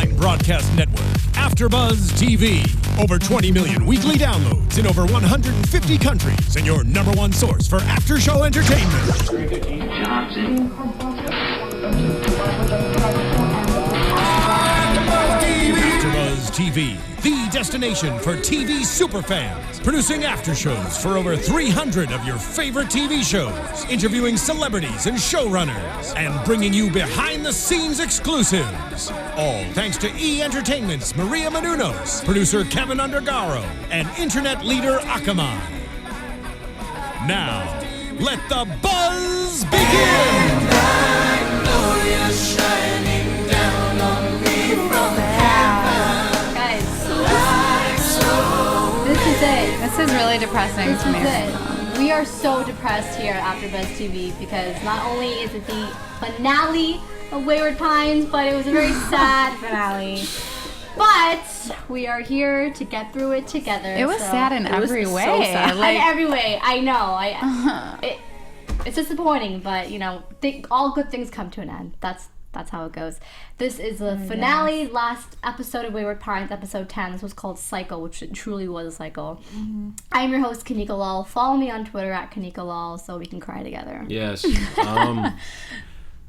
online broadcast network, AFTERBUZZ TV. Over 20 million weekly downloads in over 150 countries, and your number one source for after-show entertainment. AFTERBUZZ TV, the destination for TV superfans. Producing aftershows for over 300 of your favorite TV shows. Interviewing celebrities and showrunners. And bringing you behind-the-scenes exclusives. All thanks to E! Entertainment's Maria Menounos, producer Kevin Undergaro, and internet leader Akamai. Now, let the buzz begin! And I know you're shining down on me from heaven. Guys, this is it. This is really depressing This to me. is it. We are so depressed here at AfterBuzz TV because not only is it the finale of Wayward Pines, but it was a very sad finale. But we are here to get through it together. It was sad in every way. So sad. In every way, I know. It's disappointing, but you know, all good things come to an end. That's how it goes. This is the finale, last episode of Wayward Pines, episode 10. This was called Cycle, which it truly was a cycle. Mm-hmm. I'm your host, Kanika Lal. Follow me on Twitter at Kanika Lal so we can cry together. Yes.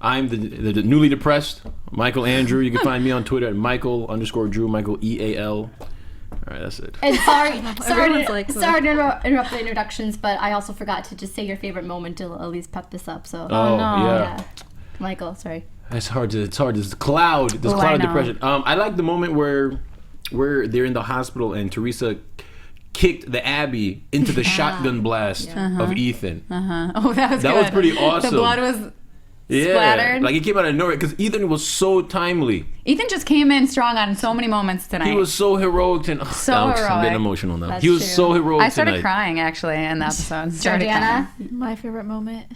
I'm the newly depressed Micheal Andrew. You can find me on Twitter at Micheal_Drew, Micheal EAL. All right, that's it. And sorry to interrupt the introductions, but I also forgot to just say your favorite moment to at least pep this up. So, yeah. Michael, sorry. It's hard. This cloud of depression. I like the moment where they're in the hospital and Teresa kicked the Abby into the shotgun blast of Ethan. Oh, that was good. That was pretty awesome. The blood was splattered. Like it came out of nowhere because Ethan was so timely. Ethan just came in strong on so many moments tonight. He was so heroic and I'm getting emotional now. He was so heroic tonight. I started crying actually in the episode. Jordana? My favorite moment,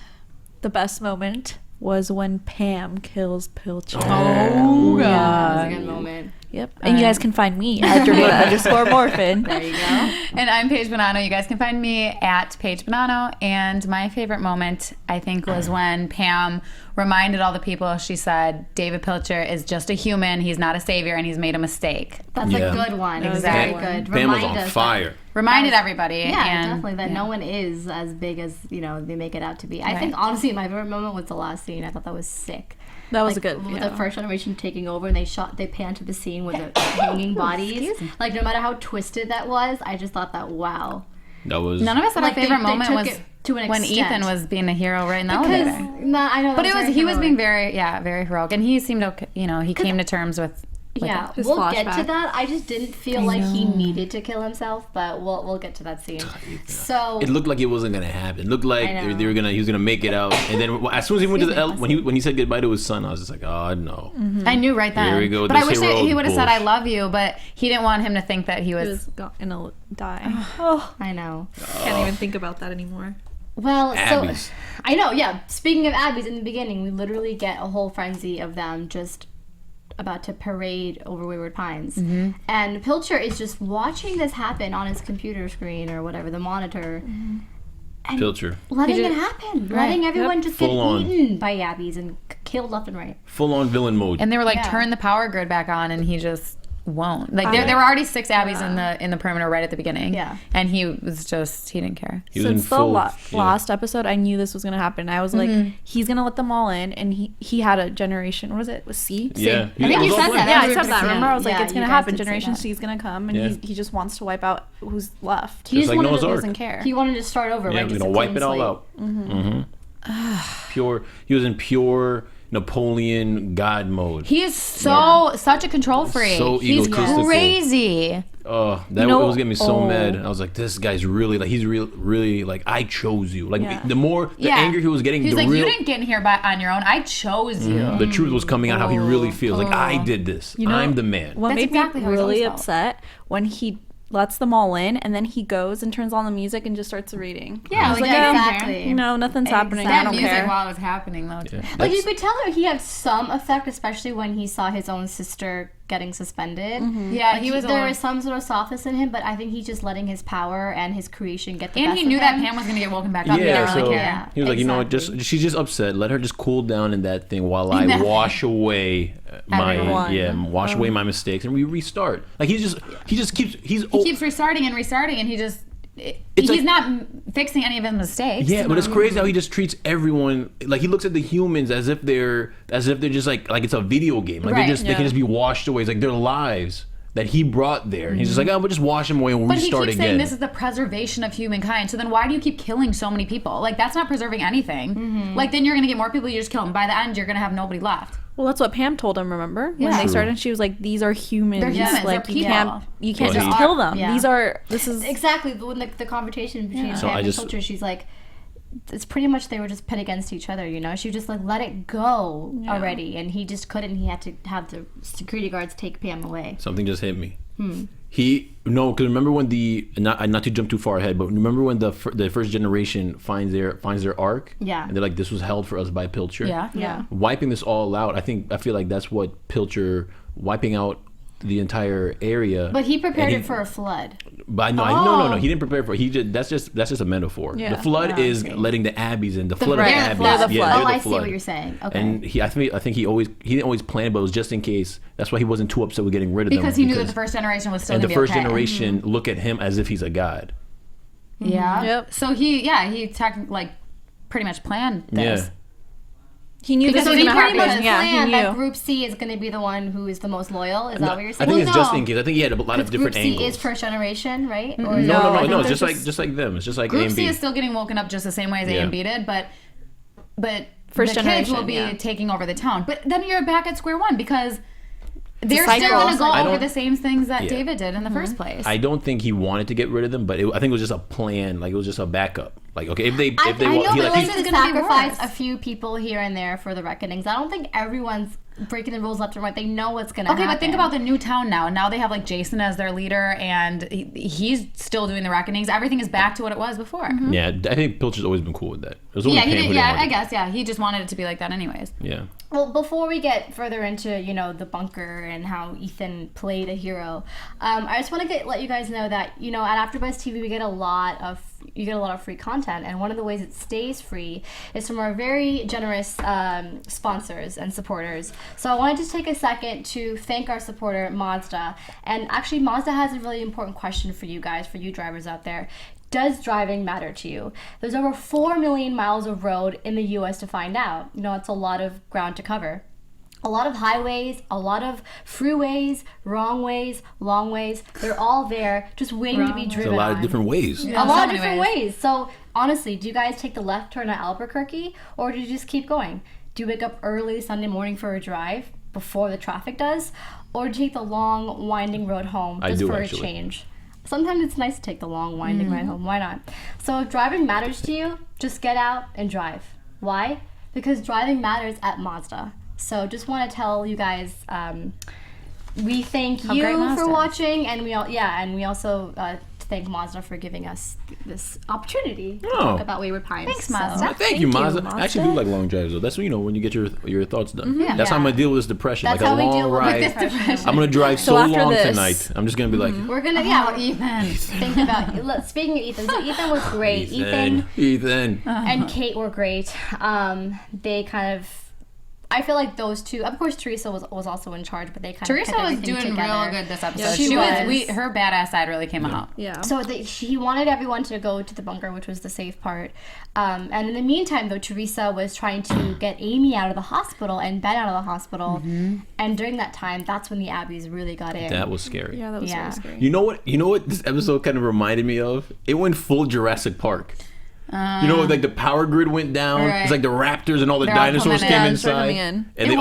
the best moment, was when Pam kills Pilcher. Oh, God. That was a good moment. Yep. And you guys can find me at Jordana_Morfin. There you go. And I'm Paige Bonanno. You guys can find me at Paige Bonanno. And my favorite moment, I think, was when Pam reminded all the people, she said, David Pilcher is just a human. He's not a savior, and he's made a mistake. That's a good one. Exactly. Very good. Pam was on fire. Reminded everybody. Yeah, and, definitely. That no one is as big as, they make it out to be. I think, honestly, my favorite moment was the last scene. I thought that was sick. That was good. With the first generation taking over, and they panned to the scene with the hanging bodies. Like, no matter how twisted that was, I just thought that, wow. That was... None of us had a favorite moment was to an when extent. Ethan was being a hero right in the elevator. I know, but he was being very heroic, and he seemed okay. He came to terms with yeah, his we'll flashback. get to that. I just didn't feel like he needed to kill himself, but we'll get to that scene. So it looked like it wasn't gonna happen. It looked like he was gonna make it out, and then as soon as he went to the when he said goodbye to his son, I was just like, oh no. Mm-hmm. I knew right then. Here we go. But I wish he would have said I love you, but he didn't want him to think that he was gonna die. I know. Can't even think about that anymore. Well, Abby's. so I know. Yeah. Speaking of Abby's, in the beginning, we literally get a whole frenzy of them just about to parade over Wayward Pines. Mm-hmm. And Pilcher is just watching this happen on his computer screen or whatever, the monitor. Mm-hmm. And Pilcher. Letting it happen. Right. Letting everyone just Full get eaten by Abby's and killed left and right. Full on villain mode. And they were like, turn the power grid back on, and he just won't. Like there were already 6 Abbeys in the perimeter right at the beginning. Yeah. And he didn't care. Since the last episode, I knew this was gonna happen. I was like, he's gonna let them all in, and he had a generation. What was it? Was C? Yeah. I think you said that. Yeah, I said that. Remember, I was like, it's gonna happen. did say Generation that. C is gonna come, and he just wants to wipe out who's left. He just wanted Noah's to, Ark. Doesn't care. He wanted to start over, Yeah, right? we're Just gonna a wipe clean it all slate. out. Pure. He was in pure Napoleon God mode. He is such a control freak. So He's egotistical. crazy. Oh, that was getting me so mad. I was like, this guy's really like, he's really like, I chose you. Like the more the anger he was getting, he's the like, real, you didn't get in here on your own. I chose you. the truth was coming out how he really feels. Like I did this. I'm the man. What That's made exactly me how he's really always felt. upset when he lets them all in, and then he goes and turns on the music and just starts reading. Yeah, like, exactly. Nothing's happening. I That don't music care. while it was happening though. Yeah. Like you could tell that he had some effect, especially when he saw his own sister getting suspended. Yeah, Like, he was. there was some sort of softness in him, but I think he's just letting his power and his creation get the and best he knew of that him. Pam was gonna get woken back up. Yeah, He didn't so really care. he was like, you know what, exactly. she's just upset. Let her just cool down in that thing while I wash away Everyone. wash away my mistakes, and we restart. Like he just keeps He keeps restarting, and he just. It's he's like- not fixing any of his mistakes. Yeah, but it's crazy how he just treats everyone like he looks at the humans as if they're just like it's a video game. Like Right. they can just be washed away. It's like their lives that he brought there. And he's just like, oh, we'll just wash them away and we'll But he restart keeps again. saying this is the preservation of humankind. So then why do you keep killing so many people? Like, that's not preserving anything. Like, then you're going to get more people, you just kill them. By the end, you're going to have nobody left. Well, that's what Pam told him. Remember when Yeah. they True. started? She was like, "These are humans. They're humans, Like they're you people." can't Well, just kill them. Yeah. This is Exactly. When the conversation between So Pam I and just- Pilcher, she's like, it's pretty much they were just pit against each other, you know? She just like let it go already, and he just couldn't. He had to have the security guards take Pam away. Something just hit me. Because remember when not to jump too far ahead, but remember when the first generation finds their ark, Yeah. and they're like, this was held for us by Pilcher. Yeah. Wiping this all out, I feel like that's what Pilcher wiping out the entire area. But he prepared and it for a flood. But no, he didn't prepare for it. He just that's just a metaphor. Yeah. The flood is letting the Abbeys in. The flood of the They're Abbeys. the flood. They're the Yeah, flood. they're Oh, the I see flood. what you're saying. Okay. And I think he didn't always plan it, but it was just in case. That's why he wasn't too upset with getting rid of them. Because he knew that the first generation was still and going the to be first okay. generation look at him as if he's a god. Yeah. Yep. So he pretty much planned this. Yeah. he knew Because this was he gonna pretty much happen. Yeah, he planned that knew. Group C is going to be the one who is the most loyal. Is that what you're I saying? think it's just in case. I think he had a lot of Because different Group C angles. is first generation, right? Or no. I think It's there's just like them. It's just like A Group and C B. is still getting woken up just the same way as A Yeah. and B did, but First the kids will generation, be yeah. taking over the town. But then you're back at square one because they're cycle. still going to go I over don't- the same things that Yeah. David did in the first place. I don't think he wanted to get rid of them, but I think it was just a plan. Like it was just a backup. Like okay, if they I know, he, but like, let's he's just gonna be sacrifice worse. a few people here and there for the reckonings. I don't think everyone's breaking the rules left and right. They know what's going to happen. Okay, but think about the new town now. Now they have like Jason as their leader, and he's still doing the reckonings. Everything is back to what it was before. yeah, I think Pilcher's always been cool with that. It was only Yeah, he Pam did. who Yeah, didn't I like it. guess. Yeah, he just wanted it to be like that, anyways. Yeah. Well, before we get further into the bunker and how Ethan played a hero, I just want to let you guys know that at AfterBuzz TV we get a lot of free content, and one of the ways it stays free is from our very generous sponsors and supporters. So I wanted to take a second to thank our supporter Mazda, and actually Mazda has a really important question for you guys, for you drivers out there. Does driving matter to you? There's over 4 million miles of road in the U.S. to find out. It's a lot of ground to cover. A lot of highways, a lot of freeways, wrong ways, long ways. They're all there, just waiting to be There's driven a lot on. of different ways. A so lot of many different ways. ways. So honestly, do you guys take the left turn at Albuquerque, or do you just keep going? Do you wake up early Sunday morning for a drive before the traffic does, or do you take the long, winding road home I just do, for actually. a change? Sometimes it's nice to take the long, winding ride home. Why not? So if driving matters to you, just get out and drive. Why? Because driving matters at Mazda. So just want to tell you guys, we thank great you Mazda for is. watching, and we also thank Mazda for giving us this opportunity to Oh. talk about Wayward Pines. Thanks, Mazda. Thank you, Mazda. I actually do like long drives though. That's when you get your thoughts done. Yeah. That's how I'm gonna deal with this depression. That's like how a we long deal with ride. this depression. I'm gonna drive so after long this- tonight. I'm just gonna be like, We're gonna Ethan. think about. Look, speaking of Ethan, so Ethan was great. Ethan. And Kate were great. They kind of. I feel like those two. Of course, Teresa was also in charge, but they kind Teresa of kept was everything doing together. real good this episode. Yeah, she was. Her badass side really came out. Yeah. So he wanted everyone to go to the bunker, which was the safe part. And in the meantime, though, Teresa was trying to get Amy out of the hospital and Ben out of the hospital. And during that time, that's when the Abbeys really got in. That was scary. Yeah, that was Yeah. really scary. You know what this episode kind of reminded me of? It went full Jurassic Park. Like the power grid went down. Right. It's like the raptors and all the They're all dinosaurs coming came in. Started inside. coming in. And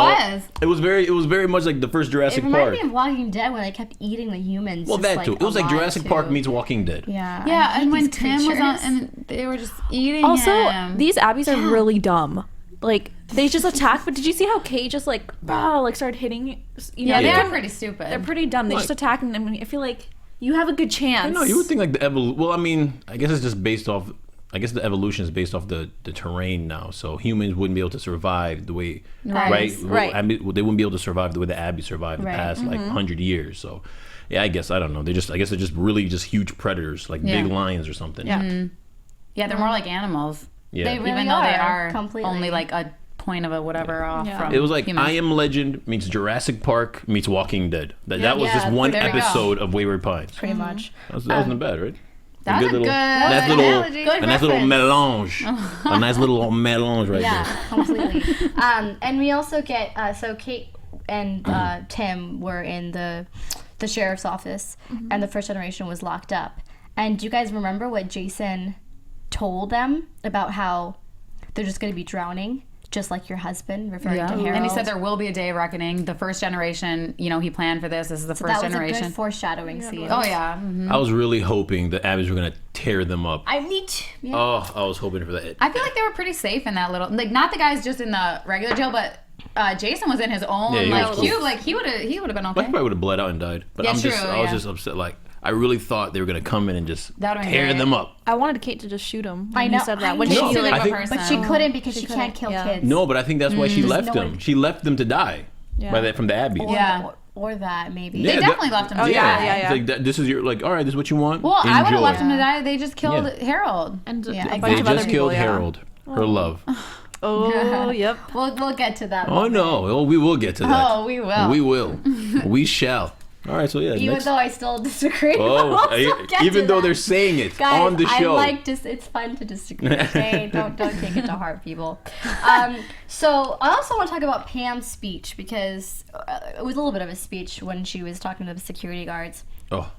It it was very much like the first It Jurassic reminded Park. me of Walking Dead when they kept eating the humans. Well, just, that too. It was like alive, Jurassic too. Park meets Walking Dead. Yeah. Yeah, I hate and when these Tim was on, creatures. and they were just eating Also, him. these Abbeys are really dumb. Like they just attack. But did you see how Kate just started hitting? yeah, they Yeah. are pretty stupid. They're pretty dumb. They just attack, and I feel like you have a good chance. No, you would think like the evolution. Well, I mean, I guess it's just based off I guess the evolution is based off the terrain now. So humans wouldn't be able to survive the way, right? I mean, they wouldn't be able to survive the way the Abby survived the past like 100 years. So, yeah, I guess I don't know. I guess they're just really just huge predators, like big lions or something. Yeah, yeah, they're more like animals. Yeah, they really even though they are completely only like a point of a whatever off from it was like humans. I Am Legend meets Jurassic Park meets Walking Dead. That was just one episode of Wayward Pines. Pretty much. That wasn't bad, right? That's a good nice little melange. A nice little melange right there. Yeah, completely. And we also get so Kate and Tim were in the sheriff's office, and the first generation was locked up. And do you guys remember what Jason told them about how they're just going to be drowning? Just like your husband, referring to Harold. And he said there will be a day of reckoning. The first generation, he planned for this. This is the first generation. That was a good foreshadowing scene. Oh, yeah. I was really hoping the Abbeys were going to tear them up. I was hoping for that. I feel like they were pretty safe in that little, like, not the guys just in the regular jail, but Jason was in his own cube. Like, he would have been okay. Like, he probably would have bled out and died. But I was just upset. Like, I really thought they were going to come in and just tear them up. I wanted Kate to just shoot him. I know. He said that. But she couldn't because she can't kill kids. No, but I think that's why she left them. She left them to die from the Abbeys. Or that, maybe. They definitely left him to die. Yeah. Like, this is your, like, all right, this is what you want. Well, I would have left him to die. They just killed Harold. And they just killed Harold, her love. Oh, yep. We'll get to that. Oh, no. Oh, we will get to that. Oh, we will. We will. We shall. All right, so yeah. Even though I still disagree. Oh, even though they're saying it on the show. It's fun to disagree. Okay, don't take it to heart, people. So I also want to talk about Pam's speech because it was a little bit of a speech when she was talking to the security guards. Oh.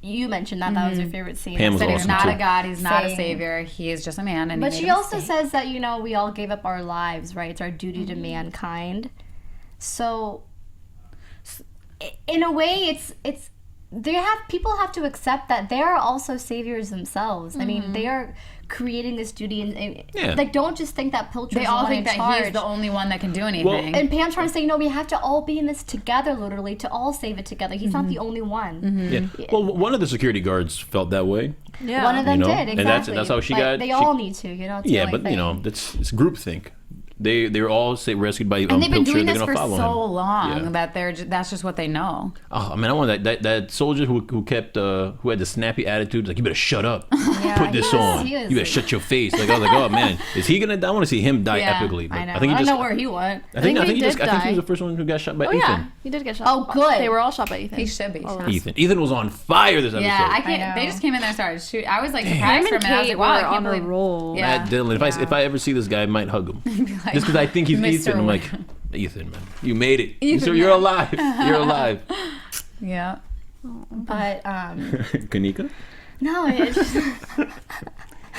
You mentioned that was your favorite scene. Pam was awesome he's not a god, he's not a savior, he is just a man. But she also says that we all gave up our lives, right? It's our duty to mankind. So, in a way, it's people have to accept that they are also saviors themselves. I mean, they are creating this duty, and like, don't just think that Pilcher's they all think that he's the only one that can do anything. Well, and Pam's trying to say, no, we have to all be in this together, literally, to all save it together. He's not the only one. Yeah. Well, one of the security guards felt that way. Yeah. One of them did, exactly. And that's how she got. They all need to, It's yeah, but it's groupthink. They were all rescued by and they've been Pilcher. doing They're this gonna for follow so him. long that that's just what they know. Oh, I mean, I want that soldier who kept who had the snappy attitude. Like, you better shut up. Put this on. You better shut your face. Like, I was like, oh man, is he gonna die? I want to see him die epically. But I know. I don't know where he went. I think he was the first one who got shot by Ethan. Yeah, he did get shot. Oh, good. They were all shot by Ethan. He should be. Ethan was on fire this episode. Yeah, I can't. They just came in there and started shooting. I was like surprised for a minute. I was like, wow, I can't believe. Roll. Yeah. Matt Dillon. If I ever see this guy, I might hug him. Just because I think he's Ethan. I'm like, Ethan, man, you made it. Ethan, you're alive. You're alive. Yeah. But Kanika? No, it's just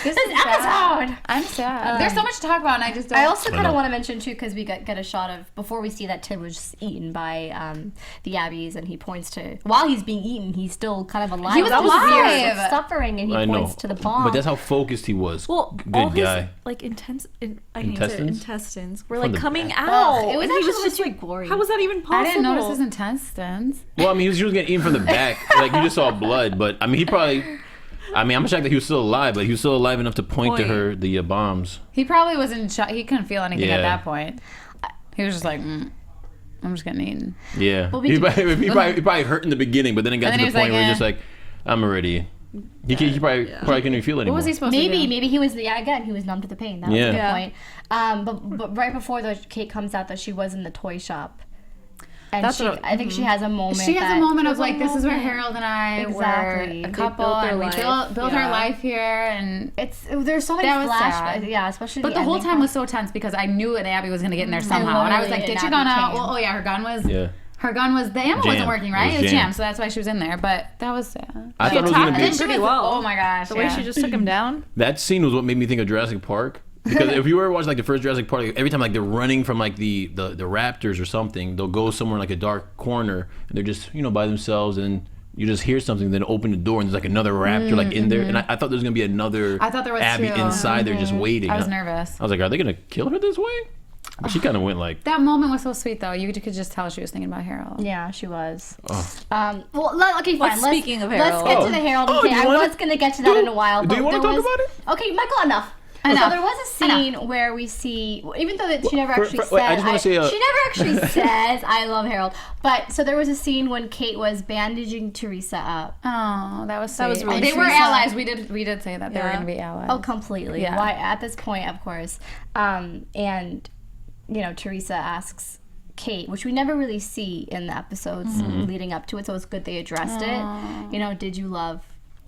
this episode. I'm sad. There's so much to talk about, and I just don't. I also kind of want to mention too, because we get a shot of before we see that Tim was just eaten by the Abbeys, and he points to while he's being eaten, he's still kind of alive. He was alive, suffering, and he points to the bomb. But that's how focused he was. Well, good all guy. His, like intestines were like coming back. out. It was actually just like gory. How was that even possible? I didn't notice his intestines. Well, I mean, he was getting eaten from the back. Like, you just saw blood, but I mean, he probably. I mean, I'm shocked that he was still alive, but he was still alive enough to point to her the bombs. He probably was in shock. He couldn't feel anything at that point. He was just like, I'm just getting eaten. Yeah. Well, he probably hurt in the beginning, but then it got to the point where he's just like, I'm already. He probably couldn't even feel anymore. What was he supposed to do? Maybe he was he was numb to the pain. That was a good point. But right before Kate comes out, that she was in the toy shop. And I think she has a moment. She has a moment of like, this is where Harold and I were a couple, and we built our life here, and there's so many flashbacks. Yeah, especially. But the whole time was so tense because I knew an Abby was gonna get in there somehow, and I was like, did she gun out? Well, her gun was. Yeah. Her gun was, the ammo wasn't working, right? It was jammed, so that's why she was in there. But that was sad. I thought it was gonna be pretty well. Oh my gosh, the way she just took him down. That scene was what made me think of Jurassic Park. Because if you ever watch like the first Jurassic Park, every time like they're running from like the raptors or something, they'll go somewhere in like a dark corner and they're just by themselves, and you just hear something, then open the door and there's like another raptor like in there, and I thought there was gonna be another I thought there was Abby inside there just waiting. I was nervous. I was like, are they gonna kill her this way? But she kind of went like. That moment was so sweet, though. You could just tell she was thinking about Harold. Yeah, she was. Oh. Okay, fine. Speaking of Harold. Let's get to the Harold. Oh, Okay, I was going to get to that in a while. Do you want to talk about it? Okay, Michael, enough. So there was a scene where we see, even though that she never actually said, wait, I just wanna say, she never actually says, I love Harold. But so there was a scene when Kate was bandaging Teresa up. Oh, that was sweet. That was really They sweet. were allies. We did say that they were going to be allies. Oh, completely. Yeah. Why at this point, of course. And, you know, Teresa asks Kate, which we never really see in the episodes leading up to it, so it's good they addressed it. You know, did you love...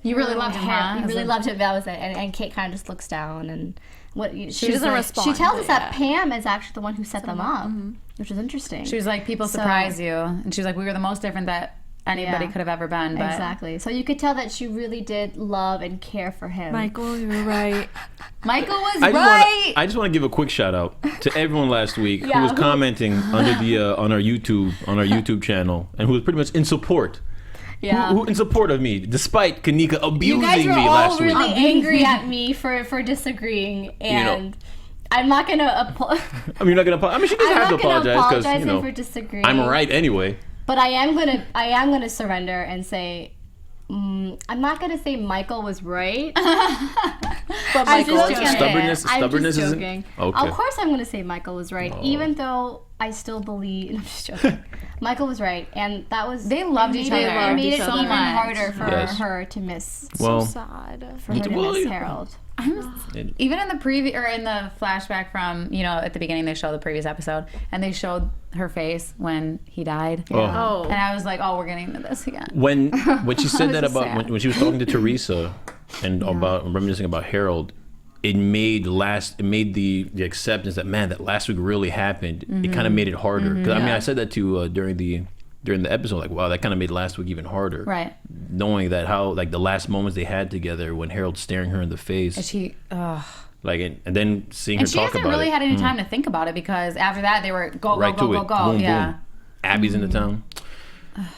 You really loved him, huh? You really loved him. That was it. And Kate kind of just looks down and she doesn't respond. She tells us that Pam is actually the one who set them up, which is interesting. She was like, people surprise you. And she was like, we were the most different that anybody could have ever been. But exactly. So you could tell that she really did love and care for him. Michael, you were right. Michael was right. I just want to give a quick shout out to everyone last week who was commenting under the on our YouTube channel and who was pretty much in support. Yeah. Who in support of me, despite Kanika abusing you guys were me all last really week. angry at me for disagreeing, and I'm not gonna apologize. I mean, you're not gonna. I mean, she doesn't have to apologize because for disagreeing. I'm right anyway. But I am gonna surrender and say, I'm not gonna say Michael was right. But Michael was stubbornness. I'm Stubbornness just is joking. okay. Of course, I'm gonna say Michael was right, even though I still believe. I'm just joking. Michael was right, and that was They loved each other. It made it so even much. harder for Yes. her to miss. Well, Sad. For her to miss Harold. Even in the preview or in the flashback from, you know, at the beginning they showed the previous episode and they showed her face when he died. Oh. And I was like, oh, we're getting into this again. when she said that was about sad. when she was talking to Teresa and about reminiscing about Harold, it made the acceptance that, man, that last week really happened. It kind of made it harder because I mean I said that to during the episode, like, wow, that kind of made last week even harder. Right. Knowing that how like the last moments they had together when Harold's staring her in the face, And she, like and then seeing and her she talk hasn't about really it. had any time to think about it because after that they were go, Right go, to go, it. go, go. Boom, Yeah. boom. Abby's in the town.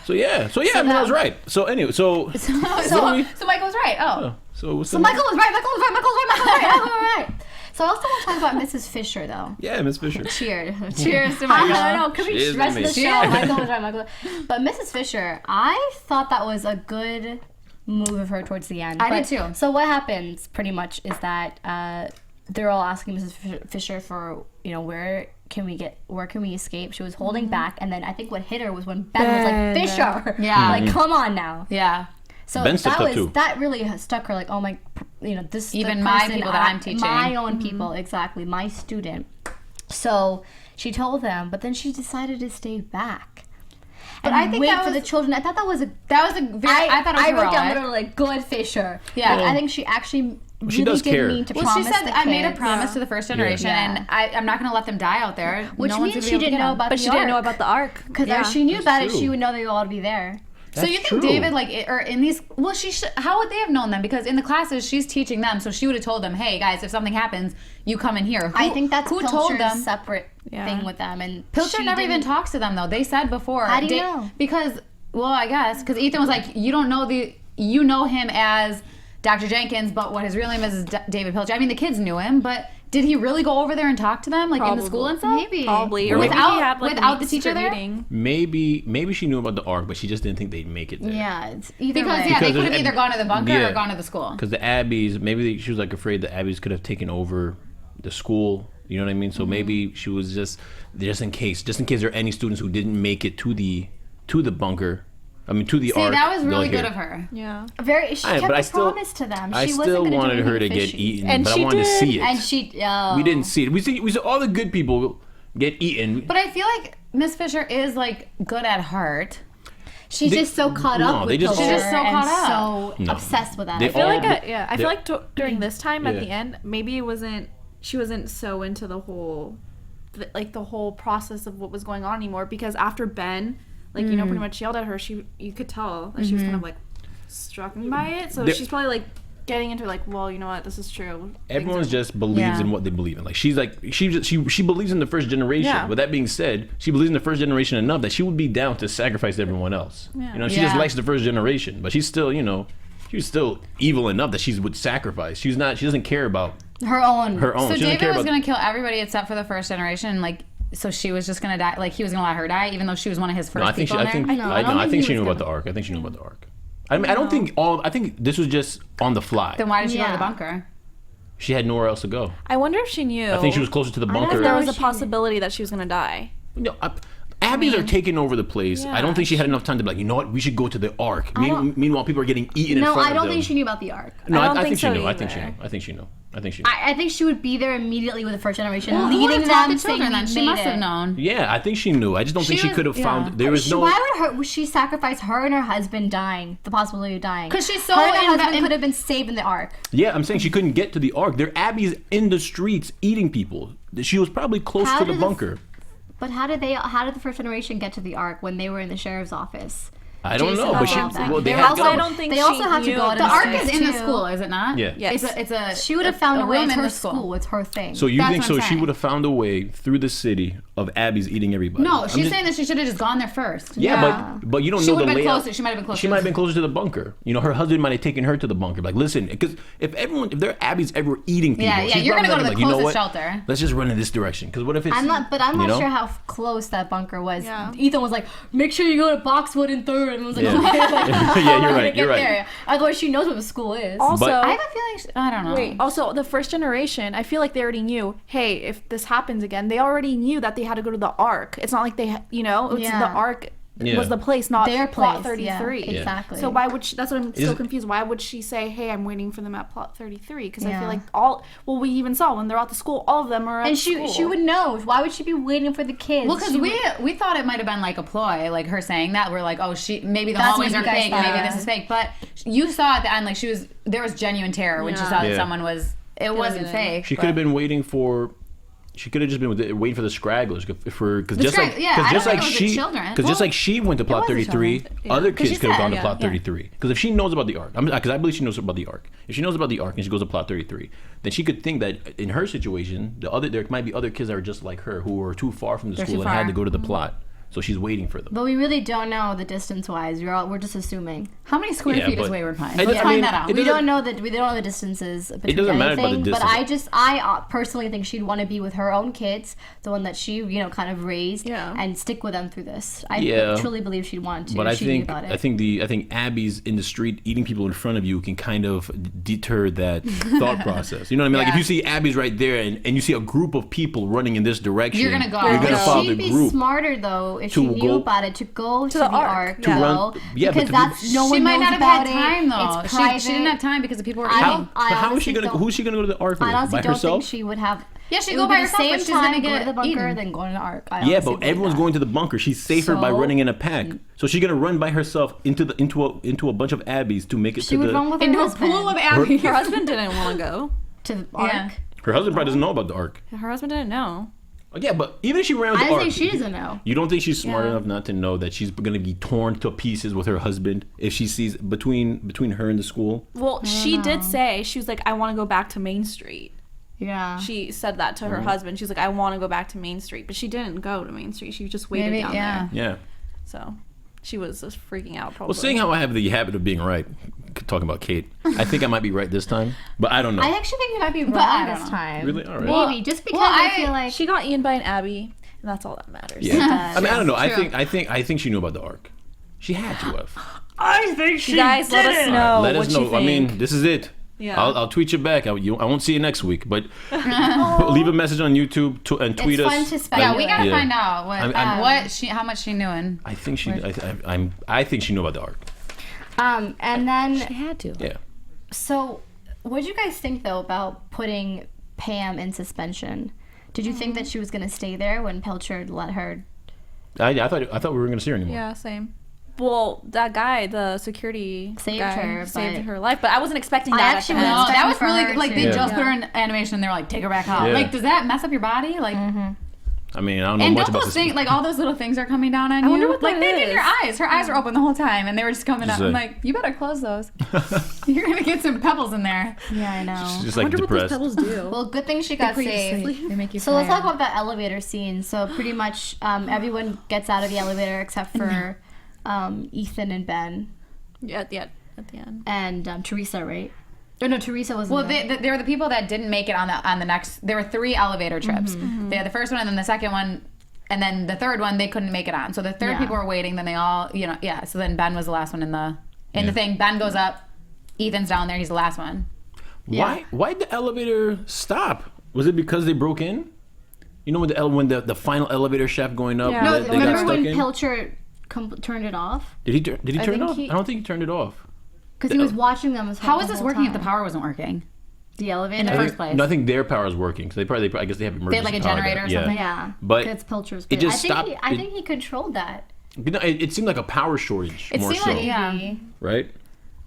So yeah, I mean, I was right. So anyway, so So Michael was right. Oh. So Michael was right. Michael was right. So I also want to talk about Mrs. Fisher, though. Yeah, Miss Fisher. Cheers. Cheers to Michael. I don't know. Could we Cheers, rest the Miss. show? Michael was right. Michael. But Mrs. Fisher, I thought that was a good move of her towards the end. I did too. So what happens, pretty much, is that they're all asking Mrs. Fisher for, you know, where can we escape? She was holding back, and then I think what hit her was when Ben was like, Fisher. Yeah. Like, come on now. Yeah. So Ben stepped up too. that really stuck her, like, oh my, you know, this Even the my person people that I'm teaching. my own people, exactly, my student. So she told them, but then she decided to stay back. But And I think wait that for was- the children. I thought that was a very. I thought it was I wrote down heroic. literally like good Fisher. Yeah. Like, I think she actually She really does did care. mean to Well, promise she said, the I made a kids. promise to the first generation, Yeah. and I'm not going to let them die out there. Which no one's means gonna be she able to didn't get know them. about But the she didn't know arc. about the arc. Because Yeah. if she knew about it, true. she would know they would all be there. So you think true. David, or in these, well, how would they have known them? Because in the classes, she's teaching them, so she would have told them, hey, guys, if something happens, you come in here. I think that's who Pilcher's told them. separate Yeah. thing with them. And Pilcher she never even didn't- talks to them, though. They said before. How do you know? Because, well, I guess, because Ethan was like, you know him as Dr. Jenkins, but what his real name is David Pilcher. I mean, the kids knew him, but did he really go over there and talk to them, like in the school and stuff? Maybe. Probably. Or Without- maybe he had, like, without a the teacher there? meeting. Maybe she knew about the arc, but she just didn't think they'd make it there. Yeah, it's either Because, way. yeah, they Because could have either gone to the bunker yeah. or gone to the school. Because the Abbeys, she was like afraid the Abbeys could have taken over the school. You know what I mean? So maybe she was just in case there are any students who didn't make it to the bunker. I mean, to the See, arc. that was really they'll good hear. of her. Yeah. She Alright, kept but I the still- promise to them. I She wasn't still gonna do wanted her anything to get fishy. eaten, And but I she wanted to did. see it. And she, We didn't see it. We saw all the good people get eaten. But I feel like Miss Fisher is, like, good at heart. she's just so caught no, up they with just- Pilcher She's just so and caught so No. obsessed with that. They I feel all- like I feel like during this time at Yeah. the end, maybe she wasn't so into the whole process of what was going on anymore, because after Ben, like, you know, pretty much yelled at her, you could tell that she was kind of like struck by it. So There- she's probably like getting into like, well, you know what, this is true. Everyone Things are- just believes Yeah. in what they believe in. Like she believes in the first generation. Yeah. With that being said, she believes in the first generation enough that she would be down to sacrifice everyone else. Yeah. You know, she just Yeah. likes the first generation, but she's still, you know, she was still evil enough that she would sacrifice. She doesn't care about Her own. So She doesn't David care was about- gonna kill everybody except for the first generation, like. So she was just gonna die. Like he was gonna let her die, even though she was one of his first No, I think people in there. I think she knew about the arc. I think she knew about the arc. I mean, I don't think I think this was just on the fly. Then why did she go to the bunker? She had nowhere else to go. I wonder if she knew. I think she was closer to the bunker. If there was a possibility that she was gonna die. No, Abby's are taking over the place. I don't think she had enough time to be like, you know what, we should go to the Ark. Meanwhile, people are getting eaten in front of them. No, I don't think she knew about the Ark. No, I don't I think think she so knew. I either. think she knew. I think she knew. I think she knew. I think she would be there immediately with the first generation, Who leading would've taught them. the children then? She must have known. Yeah, I think she knew. I just don't think she could have found. There was no. Why would she sacrifice her and her husband dying? The possibility of dying. Because she's so her and her husband invested. could have been saved in the Ark. Yeah, I'm saying she couldn't get to the Ark. There, Abby's in the streets eating people. She was probably close How to the did bunker. But how did the first generation get to the Ark when they were in the sheriff's office? I don't Jason know, but she. found them. Well, they They had also- guns. I don't think They also she have to knew go out The of Ark the is in the too. school, is it not? Yeah. Yes. It's a. She would have found a way. room It's in her the school. It's her thing. So you That's think what I'm so? She saying. would have found a way through the city of Abby's eating everybody. No, I'm she's just- saying that she should have just gone there first. Yeah, but you don't She know would the have been layout. closer. She might have been closer. She might have been closer to the bunker. You know, her husband might have taken her to the bunker. Like, listen, because if there are Abby's ever eating people, Yeah, she's you're gonna probably go to the you know closest what? shelter. Let's just run in this direction. Because what if it's? I'm not you know? sure how close that bunker was. Yeah. Ethan was like, "Make sure you go to Boxwood and Third," and I was like, Yeah. "Okay." Like, Yeah, you're right. You're right. There. Otherwise, she knows what the school is. Also, But- I have a feeling. I don't know. wait. Also, the first generation, I feel like they already knew. Hey, if this happens again, they already knew that they had to go to the Ark. It's not like they, it's Yeah. the Ark Yeah. was the place, not Their plot place, yeah, 33. exactly. So why would she? That's what I'm still Is- confused. Why would she say, "Hey, I'm waiting for them at plot 33"? Because I Yeah. feel like we even saw when they're at the school, all of them are at And school. she would know. Why would she be waiting for the kids? Well, because She we thought it might have been like a ploy, like her saying that. We're like, oh, maybe the That's hallways what are you guys fake, thought. maybe this is fake. But you saw at the end, like there was genuine terror when she Yeah. saw that Yeah. someone was. It wasn't fake. She but- could have been waiting for. She could have just been waiting for the stragglers because The just like yeah, I just don't like think it was the she children. because just like she went to plot was the 33, children. other 'Cause kids she could have said, gone to yeah. plot 33. Because if she knows about the arc, because I believe she knows about the arc. If she knows about the arc and she goes to plot 33, then she could think that in her situation, there might be other kids that are just like her who were too far from the They're school too and had far. to go to the plot. So she's waiting for them. But we really don't know the distance wise. We're just assuming. How many square Yeah, feet is but- Wayward Pines? I- Let's I find mean, that out. it We doesn't- don't know the distances between doesn't matter about the anything, but distance. I personally think she'd want to be with her own kids, the one that she kind of raised, Yeah. and stick with them through this. I Yeah. truly believe she'd want to. But I she knew think about it. I think Abby's in the street eating people in front of you can kind of deter that thought process. You know what I mean? Like if Yeah. you see Abby's right there and you see a group of people running in this direction, You're gonna go. You're gonna But follow She'd the be group. smarter though if to she knew go- about it to go to the the Ark, Ark, to run- yeah, but because to that's no She one might knows not have about had time it. though. It's She private. didn't have time because the people were I eating. don't- I But how is honestly she gonna? don't- Who's she gonna go to the Ark with? I honestly By don't herself? think she would have. Yeah, she'd it go would by be herself, the but same she's time gonna go to get the bunker eaten. than going to the Ark. I Yeah, honestly but believe everyone's that. going to the bunker. She's safer by So- running in a pack. So she's gonna run by herself into a bunch of Abbeys to make it She to would the. run with her Into a husband pool of Abby. Her husband didn't want to go. to the Ark. Yeah. Her husband probably doesn't know about the Ark. Her husband didn't know. Yeah, but even if she ran with the I Ark, think she doesn't know. You don't think she's smart Yeah. enough not to know that she's gonna be torn to pieces with her husband if she sees between her and the school? Well, she did say, she was like, I want to go back to Main Street. Yeah. She said that to Mm-hmm. her husband. She was like, I want to go back to Main Street. But she didn't go to Main Street. She just waited Maybe, down yeah. there. Yeah. So she was just freaking out probably. Well, seeing how I have the habit of being right, talking about Kate, I think I might be right this time, but I don't know. I actually think you might be I wrong don't this know. time. Really? All right. Maybe just because well, I feel like she got eaten by an Abby, and that's all that matters. Yeah. I mean, I don't know. True. I think she knew about the Ark. She had to have. I think she You guys, let us know Let what us know. you think. I mean, this is it. Yeah. I'll tweet you back. I won't see you next week, but leave a message on YouTube and tweet it's us. fun to Yeah, speculate. we gotta Yeah. find out how much she knew and. I think she. I think she knew about the Ark. And then had to. Yeah. so what did you guys think though about putting Pam in suspension? Did you think that she was gonna stay there when Pilcher let her? I thought we were gonna see her anymore. Yeah, same. Well, that guy, the security Saved guy, her, saved but- her life. But I wasn't expecting I that. actually at the end. No, that was for really her like they too. just Yeah. put her in animation and they were like, take her back out. Yeah. Like, does that mess up your body? Like, I mean, I don't know and much don't about those this. things like all those little things are coming down on you? wonder what like that they did is. your eyes. Her eyes were open the whole time and they were just coming up. Just I'm like- like, you better close those. You're gonna get some pebbles in there. Yeah, I know. She's just like depressed. do. Well, good thing she got saved. They make you. So let's talk tired. about that elevator scene. So pretty much everyone gets out of the elevator except for Ethan and Ben Yeah, at the end. and Teresa, right? Oh no, Teresa was. Well, they were the people that didn't make it on the next. There were 3 elevator trips. They had the first one, and then the second one, and then the third one they couldn't make it on. So the third people were waiting. Then they all, So then Ben was the last one in the thing. Ben goes up. Ethan's down there. He's the last one. Why did the elevator stop? Was it because they broke in? You know when the final elevator shaft going up? Yeah. No, they got remember stuck when in? Pilcher turned it off? Did he turn it think off? he- I don't think he turned it off. Because he was watching them. How is this working if the power wasn't working? The elevator. In the first place. No, I think their power is working. So I guess they have emergency They had like a power generator there. or something. Yeah, But it's Pilcher's. it just stopped. I think he controlled that. It seemed like a power shortage It more seemed so, like right?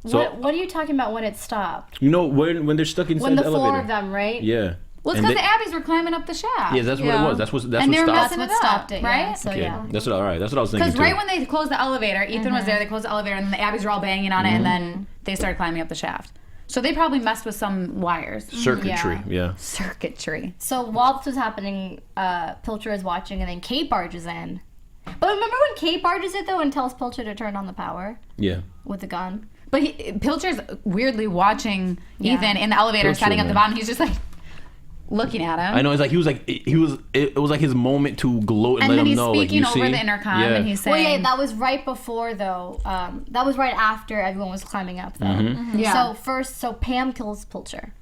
So What are you talking about when it stopped? when they're stuck inside When the the elevator. 4 of them, right? Yeah. Well, it's And because the Abbeys were climbing up the shaft. Yeah, that's what it was. That's what and stopped. they were That's messing what it up, stopped it, right? yeah. So Okay, yeah. that's what. All right, that's what I was thinking Because too. right when they closed the elevator, Ethan was there. They closed the elevator, and then the Abbeys were all banging on it, and then they started climbing up the shaft. So they probably messed with some wires. Circuitry, yeah. Circuitry. So while this was happening, Pilcher is watching, and then Kate barges in. But remember when Kate barges in though and tells Pilcher to turn on the power Yeah. with the gun? But Pilcher's weirdly watching Ethan in the elevator, Pilcher, setting up the man. bomb. He's just like looking at him. I know. It's like it was like his moment to gloat and, And let then him he's know. Like, speaking you over see? the intercom, Yeah. and he's Well, saying, yeah, that was right before though. That was right after everyone was climbing up though. Yeah. So Pam kills Pilcher.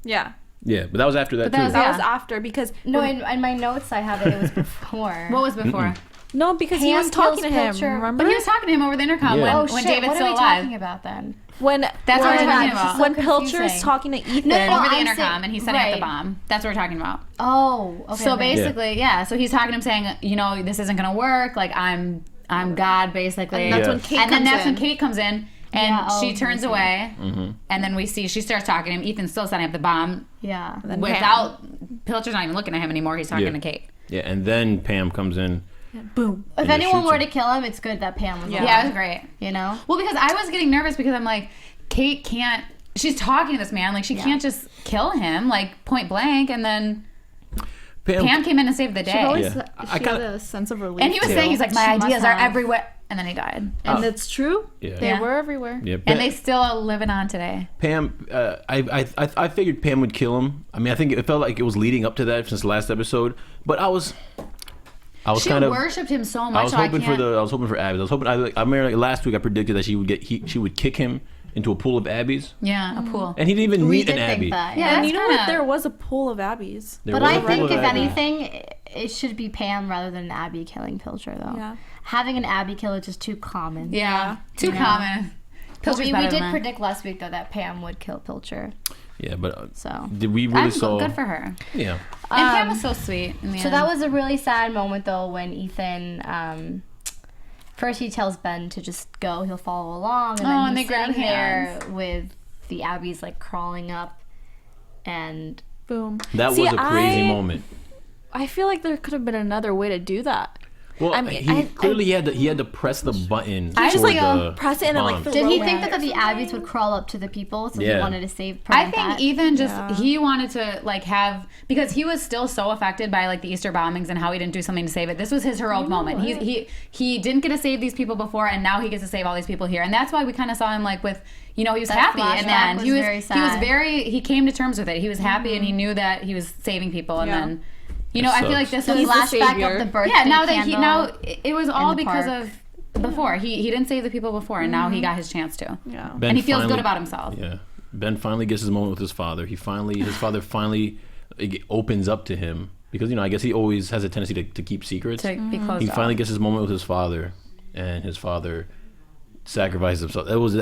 Yeah. Yeah, but that was after that that too. was- That Yeah. was after because No, in my notes I have it was before. what was before? no, because he Pam was talking to kills him. Pilcher. Remember But he was talking to him over the intercom Yeah. Oh when shit! David's What still are we alive. talking about then? when That's what we're talking about. so when confusing. Pilcher's talking to Ethan. No, Over the I'm intercom, saying- and he's setting up the right. bomb. That's what we're talking about. Oh, okay. So okay. basically, so he's talking to him saying, this isn't gonna work. Like I'm God, basically. And that's Yeah. when Kate and then comes that's in. when Kate comes in, and Yeah, oh, she turns okay. away, Mm-hmm. and then we see she starts talking to him. Ethan's still setting up the bomb Yeah. Then without Pilcher's not even looking at him anymore. He's talking Yeah. to Kate. Yeah, and then Pam comes in. Boom. If then anyone shoots were him. to kill him, it's good that Pam was. Yeah. alive, Yeah, it was great. You know. Well, because I was getting nervous because I'm like, Kate can't. She's talking to this man. Like she can't just kill him like point blank, and then Pam came in and saved the day. She always Yeah. I she kinda- had a sense of relief. And he was too. saying, he's like, my She must ideas are have. everywhere. And then he died. and it's true. Yeah. They Yeah. were everywhere. Yeah, And they still are living on today. Pam, I figured Pam would kill him. I mean, I think it felt like it was leading up to that since the last episode. But I was She kind of. worshipped him so much. I was so hoping can't- I was hoping for Abby's. I was hoping. I remember like, last week I predicted that she would kick him into a pool of Abby's, Yeah, a pool. and he didn't even We meet did an think Abby. that. Yeah, Yeah. And that's you know kinda- what? There was a pool of Abby's. There But was I a pool think of if Abby. anything, it should be Pam rather than Abby killing Pilcher though. Yeah. Having an Abby kill is just too common. Yeah, too You know? common. But Pilcher's we better did than that. predict last week though that Pam would kill Pilcher. Yeah, but So. did we really I'm saw? good for her. Yeah, And Pam was so sweet. In the So end. that was a really sad moment though when Ethan first he tells Ben to just go, he'll follow along, and Oh, then and he's they grab sitting there hands. with the Abbeys like crawling up, and Boom. that See, was a crazy I- moment. I feel like there could have been another way to do that. Well, I mean, he had to press the button. I just for like, the press it and then, like, bomb. throw did he Throw think it that or the Abbeys would crawl up to the people, so he Yeah. wanted to save? I prevent think that? Ethan just Yeah. he wanted to like have because he was still so affected by like the Easter bombings and how he didn't do something to save it. This was his heroic moment. He didn't get to save these people before, and now he gets to save all these people here. And that's why we kind of saw him like with he was That happy in the flashback end. was He was very he was sad. he came to terms with it. He was happy and he knew that he was saving people. And Yeah. then I feel like sucks. this the was He's the flashback savior. of the birthday yeah. Now that candle. it was all the because park. of before he didn't save the people before, and now he got his chance to. Yeah. Ben And he feels finally- good about himself. Yeah, Ben finally gets his moment with his father. His father finally opens up to him because I guess he always has a tendency to keep secrets. To be closed He off. finally gets his moment with his father, and his father sacrificed himself. That was a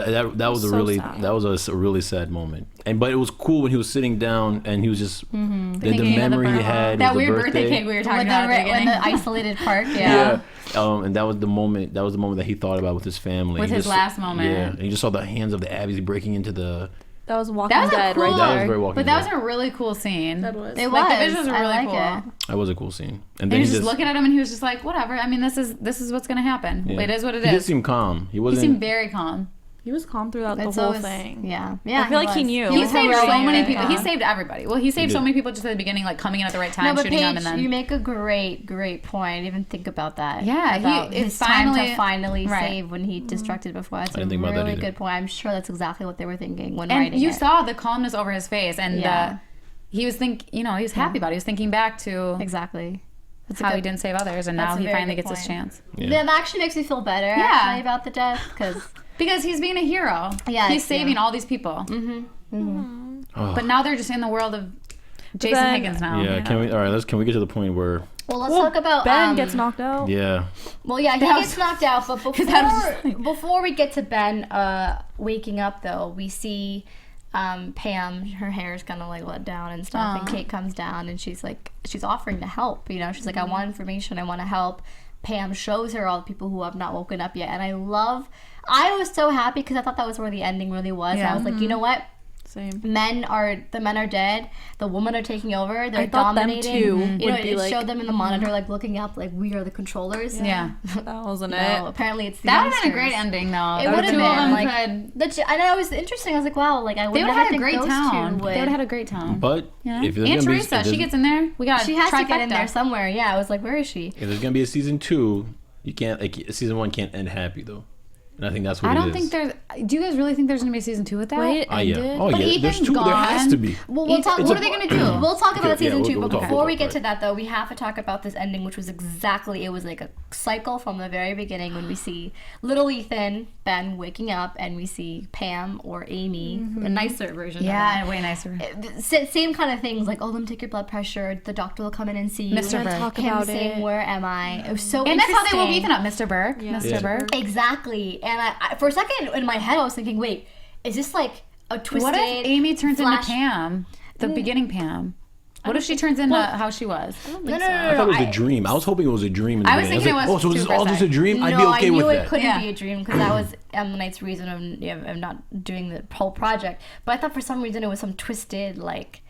So really sad. that was a really sad moment. But it was cool when he was sitting down and he was just the Thinking of the memory he birthday. had. That was the weird birthday cake we were talking When about at the in beginning. the isolated park, Yeah. And that was the moment. That was the moment that he thought about with his family. With He his just- last moment. Yeah, and you just saw the hands of the Abbeys breaking into the. That was Walking That was a Dead cool- right That was there. very Walking But that Dead. was a really cool scene. That was. It Like, the was. visuals were I really like cool. it. That was a cool scene. And And then he he was just looking at him, and he was just like, "Whatever. I mean, this is what's gonna happen. Yeah. It is what it He did is." seem calm. He He wasn't. seemed very calm. He was calm throughout the It's whole always- thing. Yeah. I feel like he knew. He saved heroic, so many right? people. Yeah. He saved everybody. Well, he saved so many people just at the beginning, like coming in at the right time, No, but shooting them, Paige, and then you make a great point. Even think about that. Yeah, about it's his time to finally- finally right. save when he distracted before. That's a didn't think about that really either. good point. I'm sure that's exactly what they were thinking when and writing you it. saw the calmness over his face, and Yeah. he was he was happy about it. He was thinking back to Exactly. That's a how he good- didn't save others, and that's now a he very finally good gets his point. chance. Yeah, that actually makes me feel better actually about the death Because he's being a hero. Yeah, He's saving all these people. But now they're just in the world of Jason then- Higgins now. Yeah, can we get to the point where well, let's talk about Ben gets knocked out. yeah. Well, yeah, he gets knocked out, but before we get to Ben waking up, though, we see Pam, her hair's kind of like let down and stuff, and Kate comes down and she's offering to help, you know, she's like, I want information, I want to help. Pam shows her all the people who have not woken up yet, and I was so happy because I thought that was where the ending really was. Yeah. I was like, you know what? Same. The men are dead. The women are taking over. They're I thought them dominating. too You know, would be it like- showed them in the monitor, like looking up, like we are the controllers. Yeah. That wasn't No, it. apparently it's the That would have been a youngsters. great ending, though. It The would have two been of them like could. I know it was interesting. I was like, wow, like I would They would never have had a think great those town. two They would have would. had a great town. But Yeah. if there's And gonna be Teresa, if she there's- gets in there. We got She has to get in trifecta. there somewhere. Yeah, I was like, where is she? if there's gonna be a season 2, you can't season 1 can't end happy though. And I think that's what I it don't is. think there's. Do you guys really think there's gonna be a season 2 with that? Wait, Oh yeah. ended. Oh But yeah. There's Ethan's 2. There has gone. to be. Well, we'll talk. What are they gonna do? We'll talk about Okay, season yeah, 2, we'll but talk before about we it, get to right. that, though, we have to talk about this ending, which was exactly, it was like a cycle from the very beginning when we see little Ethan, Ben waking up, and we see Pam or Amy, a nicer version of that. Yeah, way nicer. Same kind of things, like, oh, let me take your blood pressure, the doctor will come in and see you. Mr. Burke. Talk Him about saying, it. where am I? It was so And that's interesting. how they woke Ethan up, Mr. Burke. Yeah. Mr. Yeah. Burke. Exactly. And I for a second in my head, I was thinking, wait, is this like a twisted What if Amy turns into flash- Pam, the beginning Pam? What if she turns into how she was? No. I thought it was a dream. I was hoping it was a dream. In the I was beginning. thinking like, it was oh, so this is all just a 2%. dream? I'd be No, okay I knew with it that. couldn't Yeah. be a dream because that was M. Night's reason of not doing the whole project. But I thought for some reason it was some twisted, like,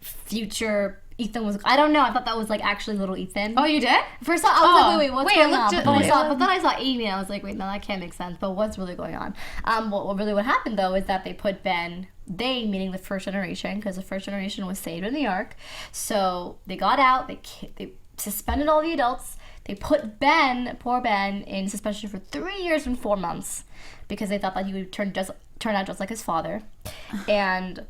future Ethan was. I don't know. I thought that was like actually little Ethan. Oh, you did? First, I was like, wait, what's Wait, it going looked on? ju- But then I saw Amy, and I was like, wait, no, that can't make sense. But what's really going on? What happened though is that they put Ben, they meaning the first generation, because the first generation was saved in the Ark. So they got out. They suspended all the adults. They put Ben, poor Ben, in suspension for 3 years and 4 months because they thought that he would turn out just like his father, and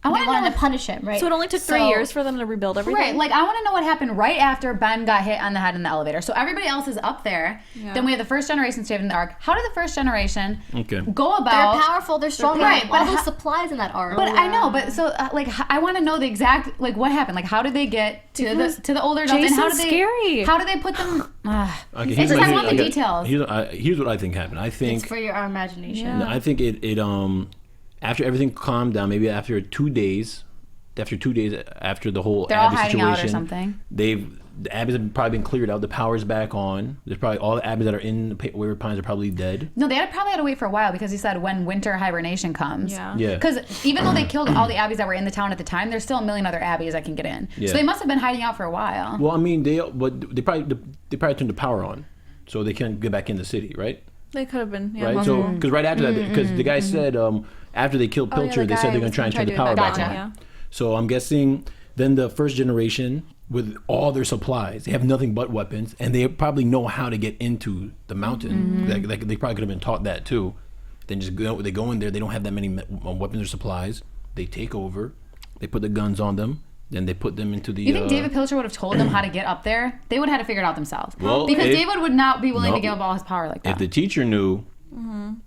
I they want to wanted know. to punish him. Right. So it only took 3 years for them to rebuild everything. Right, like I want to know what happened right after Ben got hit on the head in the elevator. So everybody else is up there. Yeah. Then we have the first generation saved in the Ark. How did the first generation Okay. go about? They're powerful. They're strong. Right, Right, but all those how- supplies in that Ark. But I know, but so I want to know the exact what happened. Like how did they get to the older adults? And how did Jason's they? scary. How did they put them? Okay, It's just I want the details. Here's what I think happened. I think It's for your imagination. No, I think it after everything calmed down, maybe after 2 days after the whole They're all Abby hiding situation, out or something. the Abbeys have probably been cleared out. The power's back on. There's probably all the Abbeys that are in the Wayward Pines are probably dead. No, they probably had to wait for a while because he said when winter hibernation comes. Yeah. Yeah. Because even though they killed all the Abbeys that were in the town at the time, there's still a million other Abbeys that can get in. Yeah. So they must have been hiding out for a while. Well, I mean, they probably turned the power on, so they can't get back in the city, right? They could have been. Yeah. Right. So because right after that, because the guy said after they killed Pilcher, the they said guy they're gonna was try and gonna turn the try power to do back that. on. Yeah. So I'm guessing then the first generation with all their supplies, they have nothing but weapons, and they probably know how to get into the mountain. Like they probably could have been taught that too. Then they go in there. They don't have that many weapons or supplies. They take over. They put the guns on them. Then they put them into the. You think David Pilcher would have told them how to get up there? They would have had to figure it out themselves. Well, because if- David would not be willing No. to give up all his power like that. If the teacher knew,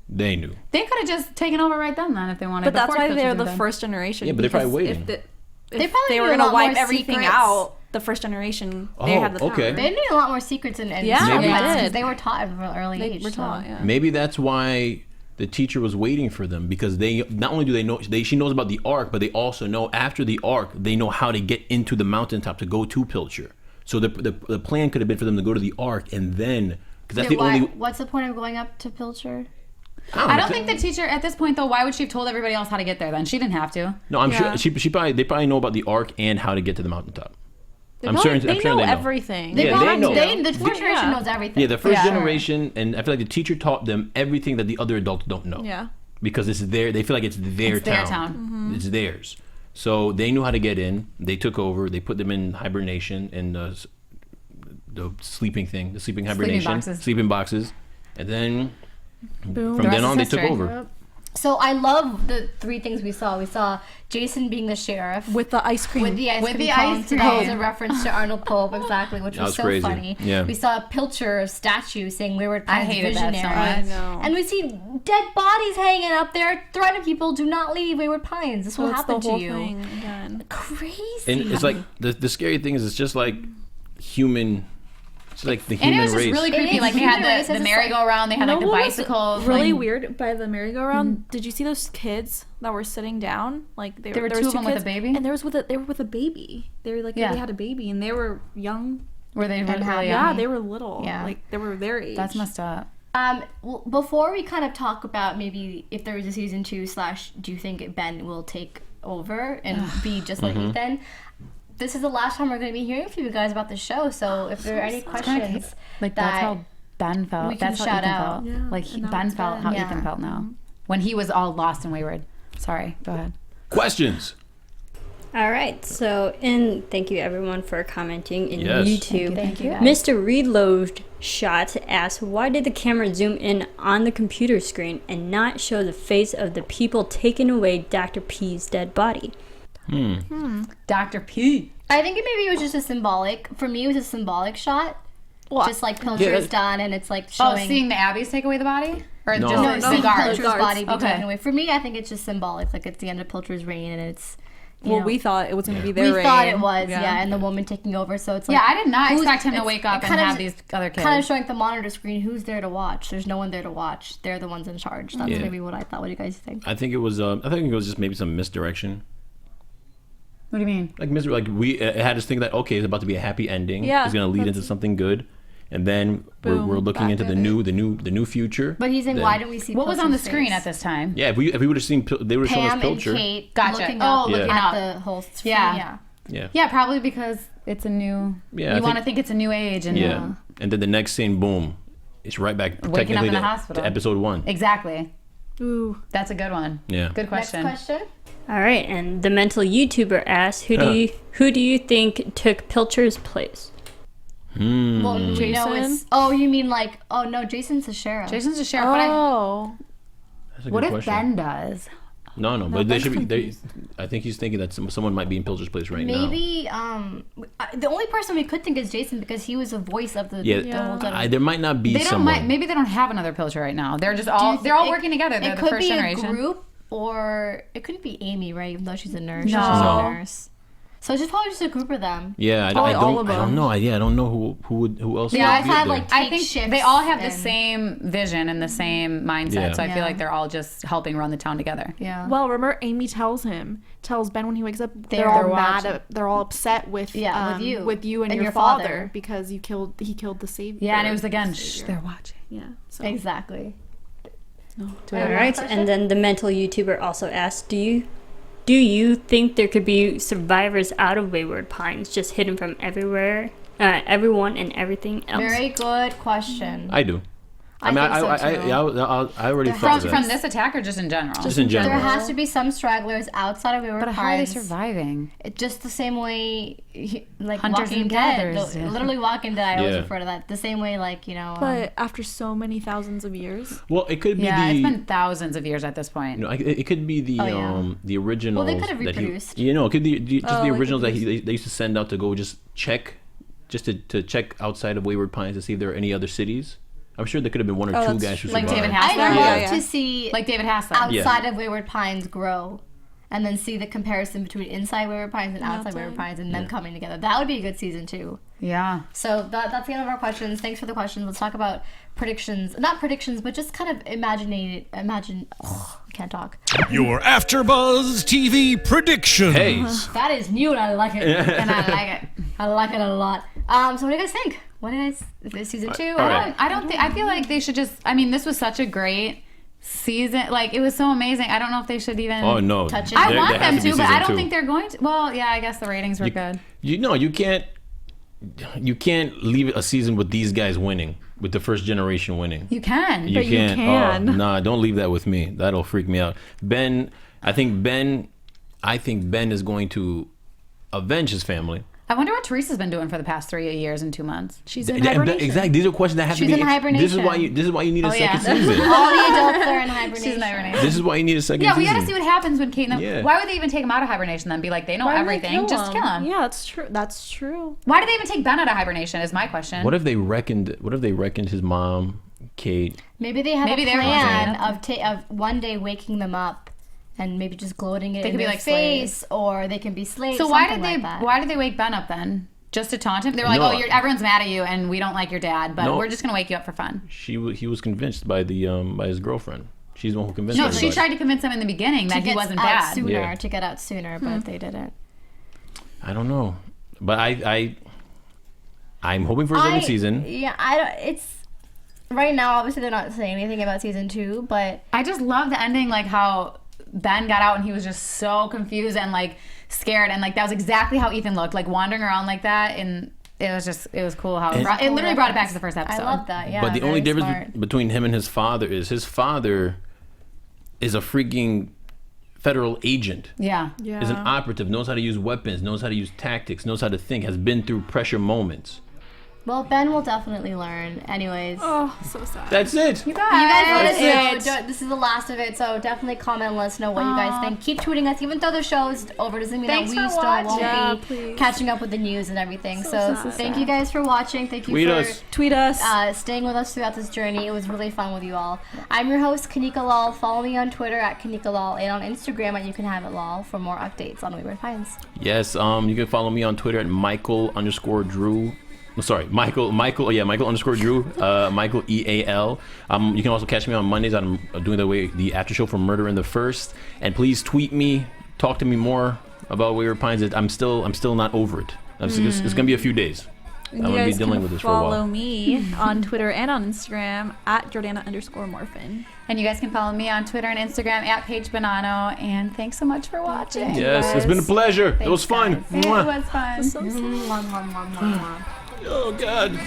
they knew. They could have just taken over right then if they wanted. But that's before why Pilcher they're was the dead. first generation. Yeah, but they're probably because waiting. If probably they knew were a gonna lot wipe more everything secrets. out, the first generation, they Oh, had the power. okay. They knew a lot more secrets and Yeah, shortcuts they because did. they were taught at an early They age. were so. taught, yeah. Maybe that's why the teacher was waiting for them, because they not only do they know she knows about the Ark, but they also know after the Ark they know how to get into the mountaintop to go to Pilcher. So the plan could have been for them to go to the Ark and then because that's Wait, the only. What's the point of going up to Pilcher? I don't think the teacher at this point though. Why would she have told everybody else how to get there? Then she didn't have to. No, I'm Yeah. sure they probably know about the Ark and how to get to the mountaintop. I'm sure they know everything. They Yeah, they know. The first generation knows everything. Yeah, the first Yeah. generation, and I feel like the teacher taught them everything that the other adults don't know. Yeah. Because it's they feel like it's their It's town. their town. It's theirs. So they knew how to get in. They took over. They put them in hibernation and the sleeping hibernation, sleeping boxes, and then Boom. from The then rest on they is took history. over. So I love the 3 things we saw. We saw Jason being the sheriff. With the ice cream. With the ice With cream the cone. ice So that was cream. a reference to Arnold Pope, exactly, which That was was so crazy. funny. Yeah. We saw a Pilcher statue saying Wayward I Pines hated that so visionary. much. I know. And we see dead bodies hanging up there, threatening people, do not leave Wayward Pines. This will What's happen the whole to you. thing again? Crazy. And it's like the scary thing is it's just like human. It's like the And human it was just race. really It creepy. is Like they human had race, the it's just merry-go-round. They had like the what was bicycles. really like, weird by the merry-go-round. Did you see those kids that were sitting down? Like There were was two of them with a kids, baby? and they were with a baby. They were like Yeah. they had a baby, and they were young. Were they And really how- young? Yeah, they were little. Yeah. Like they were their age. That's messed up. Before we kind of talk about maybe if there is a season 2 / do you think Ben will take over and be just like Ethan? This is the last time we're going to be hearing from you guys about the show. So if there are any questions, Like that that's how Ben felt. we can That's how shout Ethan out. felt. Yeah, Like and now Ben it's felt Ben. how Yeah. Ethan felt now. When he was all lost and wayward. Sorry, go ahead. Questions. All right, so and thank you everyone for commenting in Yes. YouTube. Thank you. Mr. Reload Shot asks, why did the camera zoom in on the computer screen and not show the face of the people taking away Dr. P's dead body? Dr. P. I think maybe it was just a symbolic. For me, it was a symbolic shot. Well, Just like Pilcher is done, and it's like Oh, showing. seeing the Abbeys take away the body? Or No. just No, seeing guards? Pilcher's body be Okay. taken away. For me, I think it's just symbolic. Like it's the end of Pilcher's reign, and it's. you well, know, we thought it was going to be we their thought reign. it was, yeah, and the woman taking over. So it's like, Yeah, I did not who's- expect him to it's- wake up it and kind of- have these other kids. Kind of showing the monitor screen who's there to watch. There's no one there to watch. They're the ones in charge. That's Yeah. maybe what I thought. What do you guys think? I think it was. I think it was just maybe some misdirection. What do you mean? Like we it had us think that okay, it's about to be a happy ending. Yeah, It's gonna lead into something good, and then we're Boom, looking back into the at new future. But he's saying, Then- why didn't we see What was on the Pilcher's screen face? at this time? Yeah, if we would have seen, they would have shown us Pam and Pilcher. Kate Gotcha. looking Oh, up looking at up. the whole screen. Yeah. Yeah. Yeah. Yeah, probably because it's a new. Yeah, I you want to think- think it's a new age and Yeah. And then the next scene, boom, it's right back Waking up technically in the to hospital. episode 1. Exactly. Ooh. That's a good one. Yeah. Good question. Next question. All right, and the mental YouTuber asks, who do you think took Pilcher's place? Well, we know Jason? it's. Oh, you mean like? Oh no, Jason's the sheriff. Jason's a sheriff, but Oh. That's a what good if question. Ben does? No, but they should be. I think he's thinking that someone might be in Pilcher's place right now. Maybe the only person we could think is Jason because he was the voice of the Yeah, the whole time. there might not be They don't. someone. Maybe they don't have another Pilcher right now. They're just Do all. you They're all think- working together. They're it the could first be generation. a group, or it couldn't be Amy, right? Even though she's a nurse. No. She's just No. a nurse. So it's just probably just a group of them. Yeah, I Probably all don't. of I don't them. know. I don't know who else. They would all be have there. like I take think shifts they all have the and- same vision and the same mindset. Yeah. So I feel Yeah. like they're all just helping run the town together. Yeah. Well, remember Amy tells Ben when he wakes up, they're They're all watching. mad. They're all upset with with you. with you and your father because he killed the savior. Yeah, and it was again. Shh, they're watching. Yeah. So Exactly. All right, and then the mental YouTuber also asks, do you think there could be survivors out of Wayward Pines, just hidden from everywhere, everyone and everything else? Very good question. I do. I mean, think so, too. I already thought From that. this attack or just in general? Just in general. There has to be some stragglers outside of Wayward but how are they Pines. surviving? Just the same way, like Hunters Walking and Dead. gatherers, yeah. Literally Walking Dead. I always Yeah. refer to that. The same way, like but after so many thousands of years, Well, it could be Yeah, the. it's been thousands of years at this point. It could be the Oh, yeah. the originals. Well, they could have that he- reproduced. it could be just the like originals that they used to send out to go just check, to check outside of Wayward Pines to see if there are any other cities. I'm sure there could have been one or two that's guys who Like survived. David I'd Hassler? love Yeah. to see Like David Hassler. outside of Wayward Pines grow, and then see the comparison between inside Wayward Pines and outside Wayward Pines, and them coming together. That would be a good season too. Yeah. So that's the end of our questions. Thanks for the questions. Let's talk about predictions. Not predictions, but just kind of imagine. Oh, I can't talk. Your AfterBuzz TV predictions. Hey, That is new, and I like it. And I like it. I like it a lot. So what do you guys think? What did is this season 2? all right. I don't think. I feel like they should just. I mean, this was such a great season. Like it was so amazing. I don't know if they should even. oh no, Touch it. I There- want there has them be to, but I season don't two. think they're going to. Well, yeah, I guess the ratings were good. You can't. you can't leave a season with these guys winning, with the first generation winning. You can. You But you can't. can. Oh, nah, don't leave that with me. That'll freak me out. I think Ben is going to avenge his family. I wonder what Teresa's been doing for the past 3 years and 2 months. She's in hibernation. Exactly. These are questions that have She's to be. in hibernation. This is why you need a second season. All the adults are in hibernation. She's in hibernation. This is why you need a second Yeah, season. we gotta see what happens when Kate. Yeah. Why would they even take him out of hibernation then? Be like, they know Why would they everything. Just kill him. Yeah, that's true. That's true. Why did they even take Ben out of hibernation? Is my question. What if they reckoned his mom, Kate? Maybe they have Maybe a they were plan going of one day waking them up and maybe just gloating it They in could be their like face, or they can be slaves. So why something did they? like that. Why did they wake Ben up then? Just to taunt him? They were like, No. everyone's mad at you, and we don't like your dad, but No. we're just gonna wake you up for fun. He was convinced by his girlfriend. She's the one who convinced No, everybody. she tried to convince him in the beginning to that he get wasn't out bad. sooner? Yeah. To get out sooner, but they didn't. I don't know, but I'm hoping for a second season. Yeah, I don't. It's right now. Obviously, they're not saying anything about season 2, but I just love the ending, like how Ben got out and he was just so confused and like scared, and like that was exactly how Ethan looked, like wandering around like that, and it was cool how it literally brought it back to the first episode. I love that. Yeah, But the only very difference smart. between him and his father is a freaking federal agent. Yeah. Yeah. Is an operative, knows how to use weapons, knows how to use tactics, knows how to think, has been through pressure moments. Well, Ben will definitely learn. Anyways. Oh, so sad. That's it. You guys let us That's know. This is the last of it, so definitely comment and let us know what you guys think. Keep tweeting us, even though the show's over. Doesn't mean Thanks that we for still watching. won't Yeah, be please. catching up with the news and everything. So sad. thank you guys for watching. Thank you Tweet for us. Tweet us. staying with us throughout this journey. It was really fun with you all. I'm your host, Kanika Lal. Follow me on Twitter at Kanika Lal and on Instagram at You Can Have It Lal for more updates on Wayward Pines. Yes, you can follow me on Twitter at Micheal_Drew. Sorry, Michael _Drew, Michael EAL. You can also catch me on Mondays. I'm doing the after show for Murder in the First. And please tweet me, talk to me more about Wayward Pines. I'm still not over it. It's gonna be a few days. I'm gonna be dealing with this for a while. Follow me on Twitter and on Instagram at Jordana_Morfin. And you guys can follow me on Twitter and Instagram at Paige Bonanno. And thanks so much for watching. Yes, it's been a pleasure. It was fun. It Mwah. was fun. Oh God.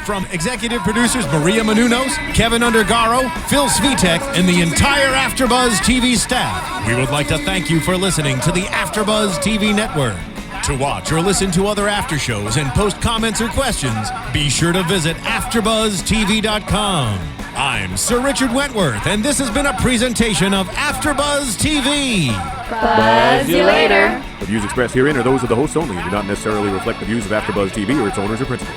From executive producers Maria Menounos, Kevin Undergaro, Phil Svitek, and the entire AfterBuzz TV staff, we would like to thank you for listening to the AfterBuzz TV network. To watch or listen to other after shows and post comments or questions, be sure to visit AfterBuzzTV.com. I'm Sir Richard Wentworth, and this has been a presentation of AfterBuzz TV. Buzz you later. The views expressed herein are those of the hosts only and do not necessarily reflect the views of AfterBuzz TV or its owners or principals.